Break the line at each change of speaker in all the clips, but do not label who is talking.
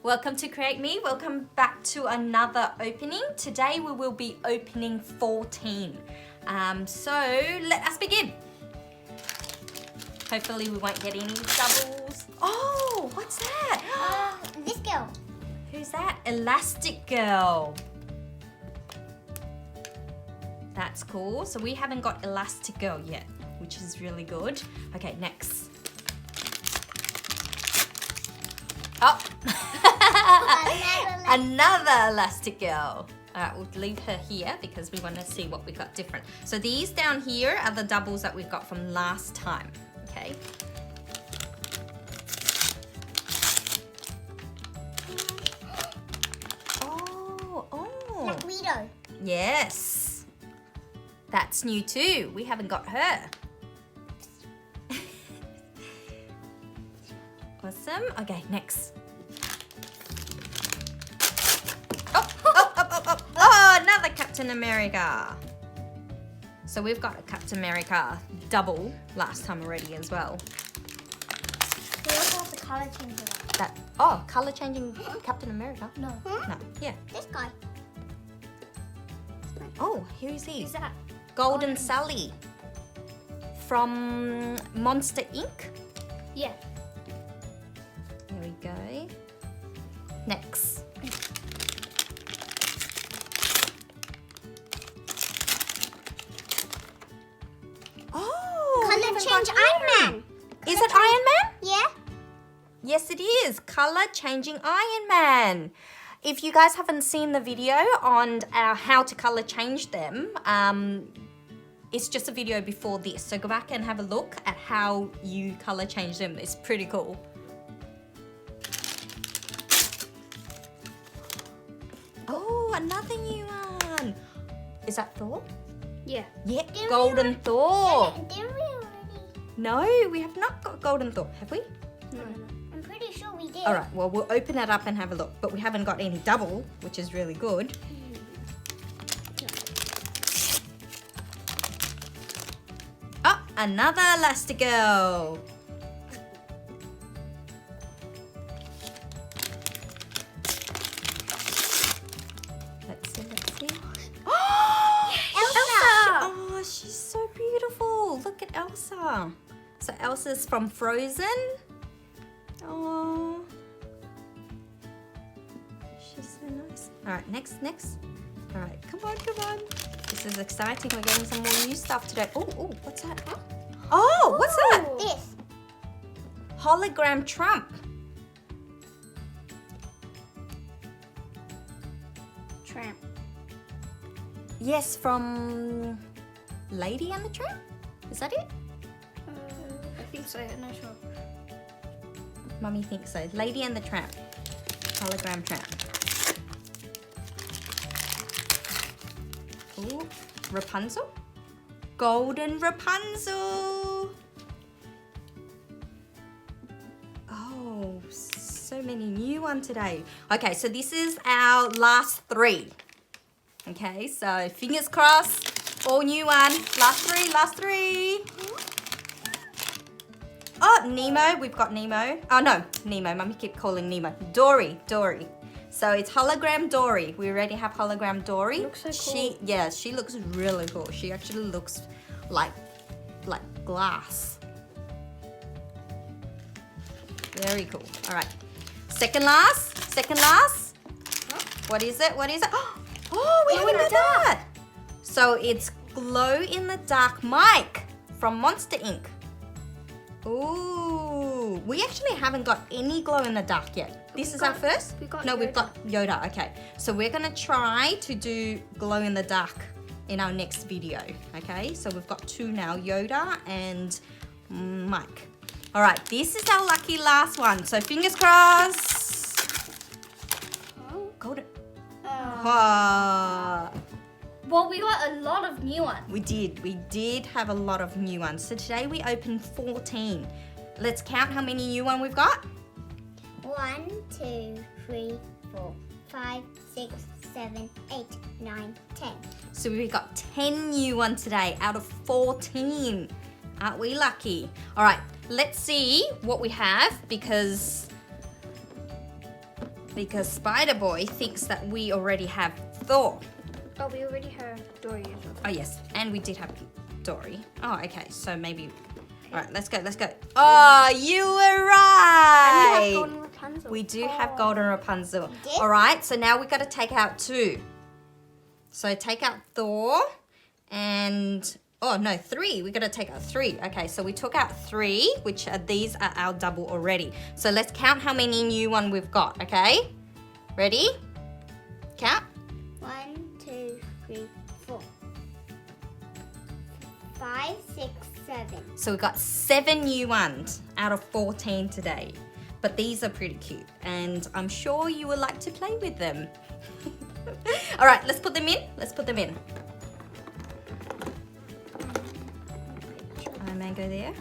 Welcome to Create Me. Welcome back to another opening. Today we will be opening 14. So let us begin. Hopefully we won't get any doubles. Oh, what's that?
This girl.
Who's that? Elastic Girl. That's cool. So we haven't got Elastic Girl yet, which is really good. Okay, next. Oh, another Elastic Girl. All right, we'll leave her here because we want to see what we got different. So these down here are the doubles that we've got from last time. Okay. Oh.
Black Widow.
Yes. That's new too. We haven't got her. Awesome. Okay, next. Oh, another Captain America. So we've got a Captain America double last time already as well.
We also have the color changer.
Color changing Captain America?
No.
No, yeah.
This guy.
Oh, who's he?
Who's that?
Golden Sally from Monster Inc.
Yeah.
There we go. Next. Oh,
Color change Iron Man.
Is it Iron Man?
Yeah.
Yes, it is. Color changing Iron Man. If you guys haven't seen the video on how to color change them, it's just a video before this. So go back and have a look at how you color change them. It's pretty cool. Oh, another new one. Is that Thor?
Yeah.
Yeah, Golden Thor.
Didn't we already?
No, we have not got Golden Thor, have we?
No. I'm pretty sure we did.
All right, well, we'll open it up and have a look. But we haven't got any double, which is really good. Oh, another Elastigirl. Let's see. Oh,
Elsa.
Oh, she's so beautiful. Look at Elsa. So Elsa's from Frozen. Oh, she's so nice. All right, next. All right, come on. This is exciting. We're getting some more new stuff today. Oh, what's that? Oh, what's that?
This.
Hologram Trump.
Tramp.
Yes, from Lady and the Tramp. Is that it?
I think so. I'm not sure.
Mummy thinks so. Lady and the Tramp. Hologram Tramp. Ooh, Rapunzel. Golden Rapunzel. Oh, so many new ones today. Okay, so this is our last three. Okay, so fingers crossed. All new one. Last three. Oh, Nemo. We've got Nemo. Oh, no. Nemo. Mummy keep calling Nemo. Dory. So it's hologram Dory. We already have hologram Dory.
Looks so cool.
She looks really cool. She actually looks like glass. Very cool. All right. Second last. What is it? Oh, we haven't got that. So it's glow in the dark Mike from Monster Inc. Ooh, we actually haven't got any glow in the dark yet. This is our first?
We've got
We've got Yoda. Okay, so we're gonna try to do glow in the dark in our next video. Okay, so we've got two now, Yoda and Mike. All right, this is our lucky last one. So fingers crossed. Golden.
Well, we got a lot of new ones.
We did have a lot of new ones. So today we opened 14. Let's count how many new ones we've got.
1, 2, 3, 4, 5, 6, 7, 8, 9, 10.
So we got 10 new ones today out of 14. Aren't we lucky? All right, let's see what we have because because Spider Boy thinks that we already have Thor.
Oh, we already have Dory.
Oh yes, and we did have Dory. Oh, okay, so maybe. All right, let's go. Oh, you were right.
And we have Golden Rapunzel.
We do have Golden Rapunzel.
did?
All right, so now we got to take out 2. So take out Thor and, oh no, 3. We got to take out 3. Okay, so we took out 3, which are, these are our double already. So let's count how many new one we've got, okay? Ready? Count.
1, 2, 3, 4, 5, 6, 7.
So we've got 7 new ones out of 14 today. But these are pretty cute and I'm sure you would like to play with them. All right, let's put them in. Mango there.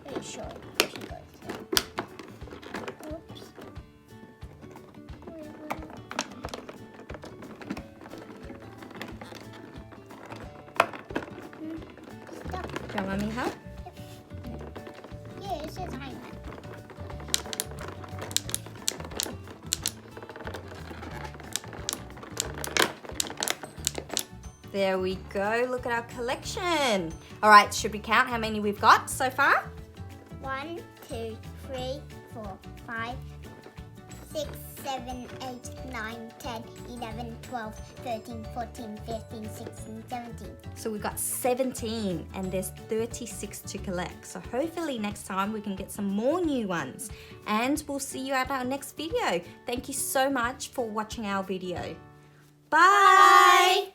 Pretty sure she goes there. Oops. Stop.
Do you want me help?
Yeah, it says hang.
There we go. Look at our collection. All right, should we count how many we've got so far?
1, 2, 3, 4, 5, 6, 7, 8, 9, 10, 11, 12, 13, 14, 15, 16, 17.
So we've got 17 and there's 36 to collect. So hopefully next time we can get some more new ones. And we'll see you at our next video. Thank you so much for watching our video. Bye.